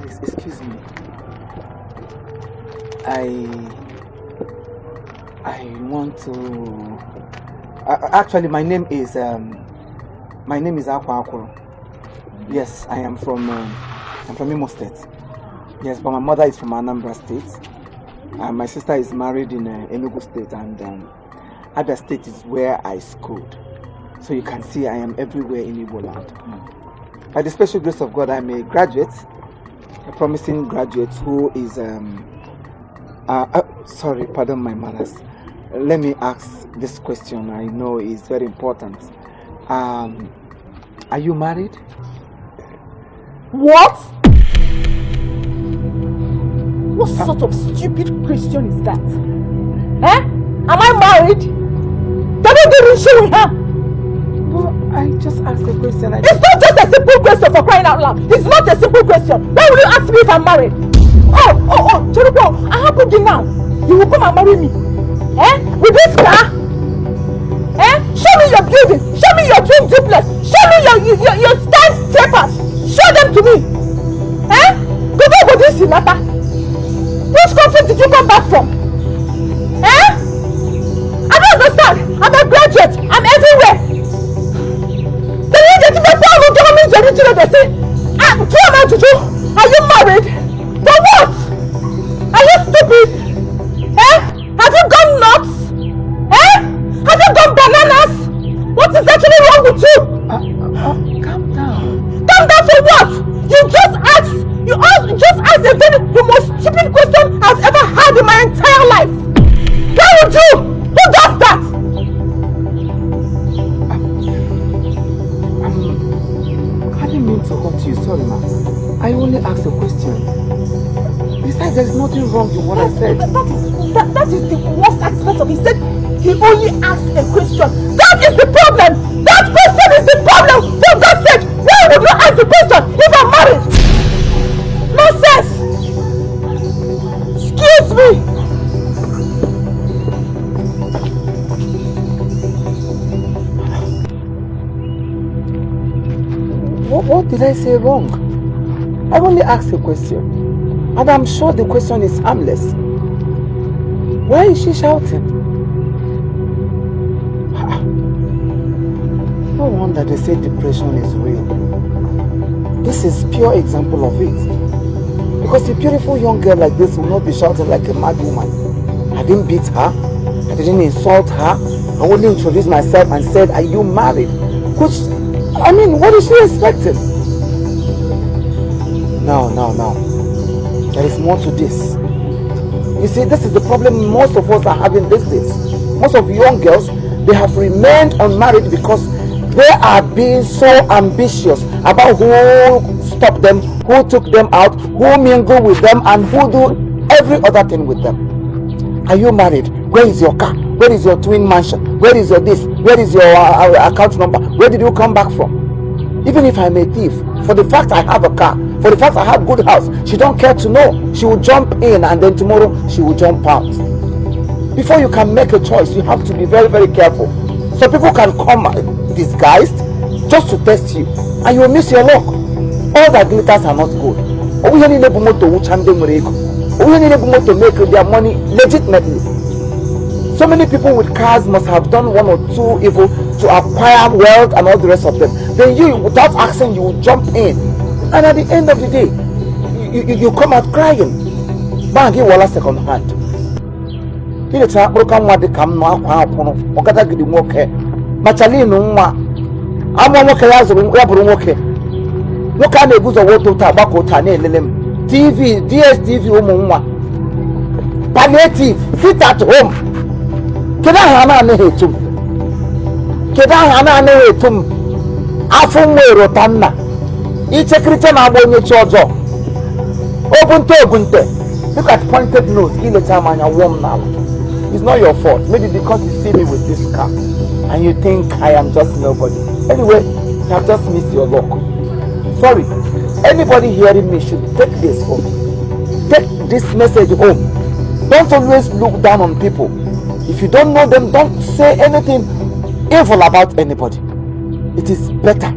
Please, excuse me. I want to... actually, my name is Akwa Akuro. Yes, I'm from Imo State. Yes, but my mother is from Anambra State. My sister is married in Enugu State, and Abia State is where I schooled. So you can see I am everywhere in Igbo land. By the special grace of God, I'm a graduate, a promising graduate who is... sorry, pardon my manners. Let me ask this question. I know it's very important. Are you married? What? What sort of stupid question is that? Eh? Am I married? Can you give me shit with her? Well, I just asked a question. It's not just a simple question, for crying out loud. It's not a simple question. Why will you ask me if I'm married? Oh, Cherubo, I happen to now. You will come and marry me. Eh? With this car? Eh? Show me your building. Show me your twin duplex. Show me your skyscrapers. Show them to me. Eh? Go this Sinata. Which country did you come back from? Eh? I don't understand. I'm a graduate. I'm everywhere. Then you get to the point of government and they say, are you married? For what? Are you stupid? Eh? Have you gone nuts? Eh? Have you gone bananas? What is actually wrong with you? Calm down. Calm down for what? You just asked the most stupid question I've ever had in my entire life. Why would you? Who does that? I didn't mean to hurt you, sorry ma. I only asked a question. Besides, there's nothing wrong with what I said. That is the worst aspect of it. He said he only asked a question. That is the problem! That question is the problem! For God's sake, why would you ask the question if I'm married? Nonsense! Excuse me! What did I say wrong? I only asked a question. And I'm sure the question is harmless. Why is she shouting? No wonder they say depression is real. This is pure example of it. Because a beautiful young girl like this will not be shouting like a mad woman. I didn't beat her. I didn't insult her. I only introduced myself and said, are you married? Which, I mean, what is she expecting? No. There is more to this. You see, this is the problem most of us are having these days. Most of young girls, they have remained unmarried because they are being so ambitious about who stopped them, who took them out, who mingle with them, and who do every other thing with them. Are you married? Where is your car? Where is your twin mansion? Where is your this? Where is your account number? Where did you come back from? Even if I'm a thief, for the fact I have a car, for the fact I have good house, she don't care to know. She will jump in and then tomorrow she will jump out. Before you can make a choice, you have to be very, very careful. So people can come disguised just to test you, and you will miss your luck. All that glitters are not gold. We need to make their money legitimately. So many people with cars must have done one or two evil to acquire wealth and all the rest of them. Then you, without asking, you will jump in. And at the end of the day, you come out crying. Bang, you will second hand. TV, DSTV, palliative, sit at home. Kedahana nehetum. Kedahana nehetum. Afumwe rotanna. Iche Christian abonye chojo. Ogunte. Look at pointed nose. Ile time and warm now. It's not your fault. Maybe because you see me with this car and you think I am just nobody. Anyway, you have just missed your luck. Sorry. Anybody hearing me should take this home. Take this message home. Don't always look down on people. If you don't know them, don't say anything evil about anybody. It is better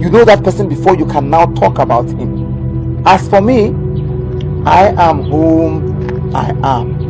you know that person before you can now talk about him. As for me, I am whom I am.